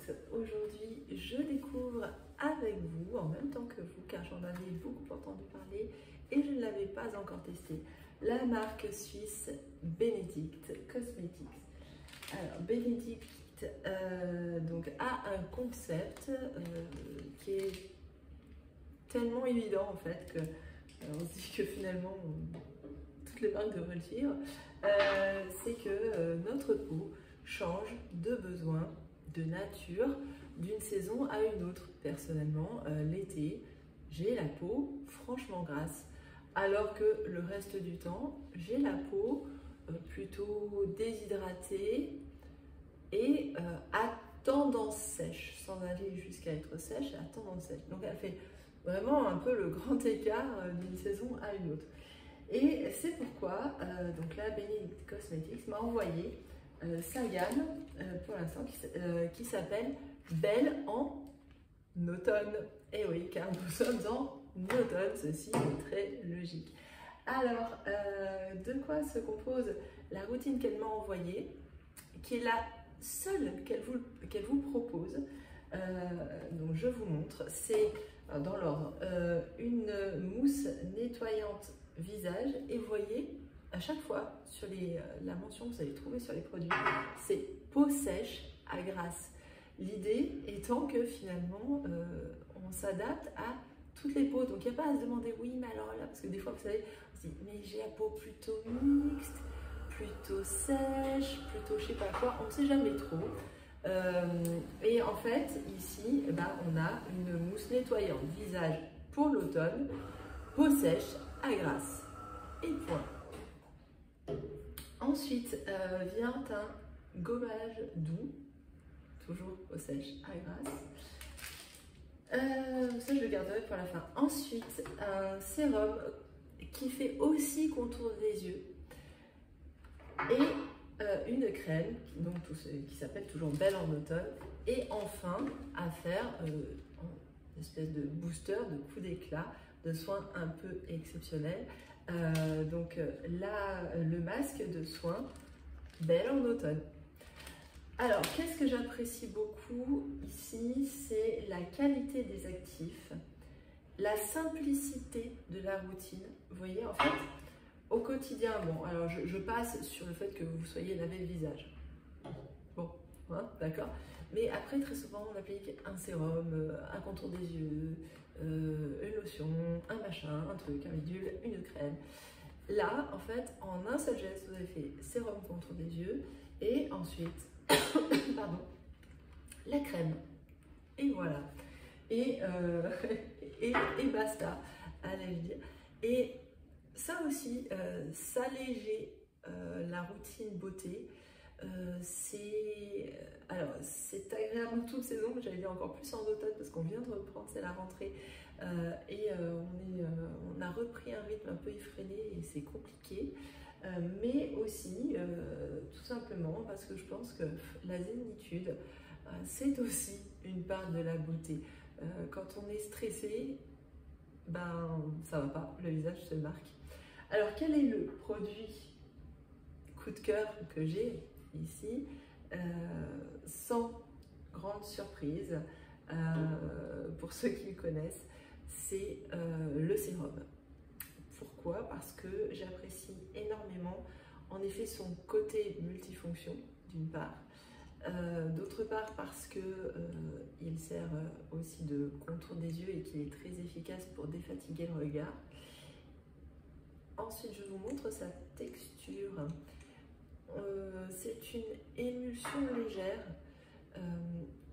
toutes, aujourd'hui je découvre avec vous, en même temps que vous, car j'en avais beaucoup entendu parler et je ne l'avais pas encore testé, la marque suisse Benedict Cosmetics. Alors Benedict donc, a un concept qui est tellement évident en fait que on se dit que finalement toutes les marques devraient le suivre, c'est que notre peau change de besoin, de nature, d'une saison à une autre. Personnellement, l'été, j'ai la peau franchement grasse, alors que le reste du temps, j'ai la peau plutôt déshydratée et à tendance sèche, sans aller jusqu'à être sèche, à tendance sèche. Donc elle fait vraiment un peu le grand écart d'une saison à une autre. Et c'est pourquoi donc là, Benedict Cosmetics m'a envoyé sa gamme pour l'instant qui s'appelle Belle en automne. Et oui, car nous sommes en automne, ceci est très logique. Alors, de quoi se compose la routine qu'elle m'a envoyée, qui est la seule qu'elle vous propose. Donc je vous montre, c'est dans l'ordre une mousse nettoyante visage, et vous voyez à chaque fois sur la mention que vous allez trouver sur les produits, c'est peau sèche à grasse. L'idée étant que finalement on s'adapte à toutes les peaux, donc il n'y a pas à se demander oui mais alors là, parce que des fois vous savez on se dit mais j'ai la peau plutôt mixte, plutôt sèche, plutôt je sais pas quoi, on ne sait jamais trop. Et en fait ici on a une mousse nettoyante visage pour l'automne, peau sèche à grasse et point. Ensuite vient un gommage doux, toujours peau sèche à grasse. Ça je le garderai pour la fin. Ensuite un sérum qui fait aussi contour des yeux et une crème donc qui s'appelle toujours Belle en automne. Et enfin à faire une espèce de booster, de coup d'éclat, de soins un peu exceptionnels. Donc là, le masque de soins Belle en automne. Alors, qu'est-ce que j'apprécie beaucoup ici, c'est la qualité des actifs, la simplicité de la routine. Vous voyez, en fait, au quotidien, bon, alors je passe sur le fait que vous soyez lavé le visage. Bon, hein, d'accord. Mais après, très souvent, on applique un sérum, un contour des yeux, une lotion, un machin, un truc, un bidule, une crème. Là, en fait, en un seul geste, vous avez fait sérum contour des yeux et ensuite, pardon, la crème. Et voilà. Et basta, allez-je dire. Et ça aussi, s'alléger la routine beauté, c'est agréable toute saison, j'allais dire encore plus en automne parce qu'on vient de reprendre, c'est la rentrée et on a repris un rythme un peu effréné et c'est compliqué, mais aussi tout simplement parce que je pense que la zénitude c'est aussi une part de la beauté. Quand on est stressé, ben ça va pas, le visage se marque. Alors quel est le produit coup de cœur que j'ai ici, sans grande surprise, pour ceux qui le connaissent, c'est le sérum. Pourquoi? Parce que j'apprécie énormément, en effet, son côté multifonction, d'une part, d'autre part parce que il sert aussi de contour des yeux et qu'il est très efficace pour défatiguer le regard. Ensuite, je vous montre sa texture. C'est une émulsion légère.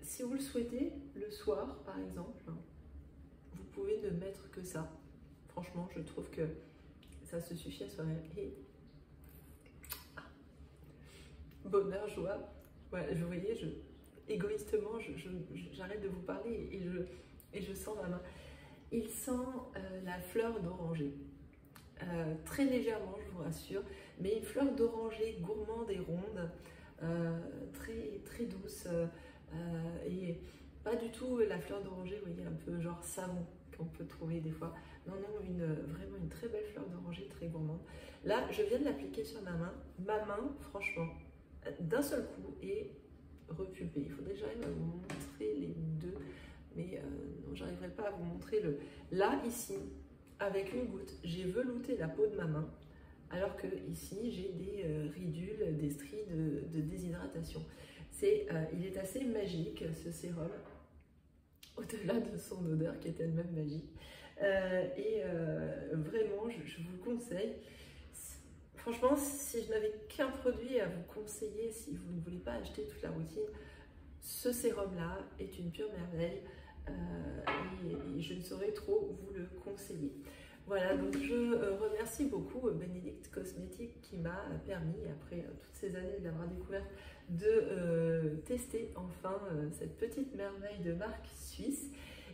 Si vous le souhaitez, le soir par exemple, vous pouvez ne mettre que ça. Franchement, je trouve que ça se suffit à soi-même. Et bonheur, joie. Voilà, vous voyez, égoïstement, j'arrête de vous parler et je sens ma main. Il sent la fleur d'oranger. Très légèrement, je vous rassure, mais une fleur d'oranger gourmande et ronde, très douce, et pas du tout la fleur d'oranger, vous voyez, un peu genre savon qu'on peut trouver des fois. Non, vraiment une très belle fleur d'oranger, très gourmande. Là, je viens de l'appliquer sur ma main. Ma main, franchement, d'un seul coup, est repulpée. Il faudrait que j'arrive à vous montrer. montrer là, ici, avec une goutte, j'ai velouté la peau de ma main, alors que ici, j'ai des ridules, des stries de déshydratation. Il est assez magique, ce sérum, au-delà de son odeur qui est elle-même magique. Vraiment, je vous le conseille. Franchement, si je n'avais qu'un produit à vous conseiller, si vous ne voulez pas acheter toute la routine, ce sérum-là est une pure merveille et je ne saurais trop vous le conseiller. Voilà, donc je remercie beaucoup Benedict Cosmetics qui m'a permis, après toutes ces années de l'avoir découverte, de tester enfin cette petite merveille de marque suisse.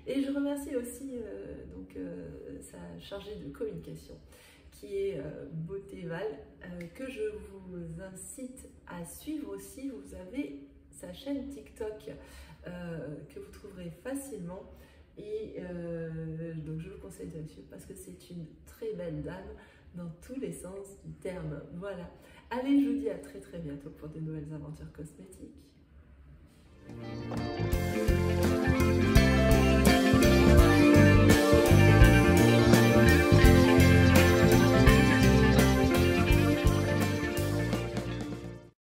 Et je remercie aussi sa chargée de communication, qui est Beauté Val, que je vous incite à suivre aussi. Vous avez sa chaîne TikTok que vous trouverez facilement. Et donc je vous conseille de la suivre parce que c'est une très belle dame dans tous les sens du terme. Voilà. Allez, je vous dis à très bientôt pour de nouvelles aventures cosmétiques.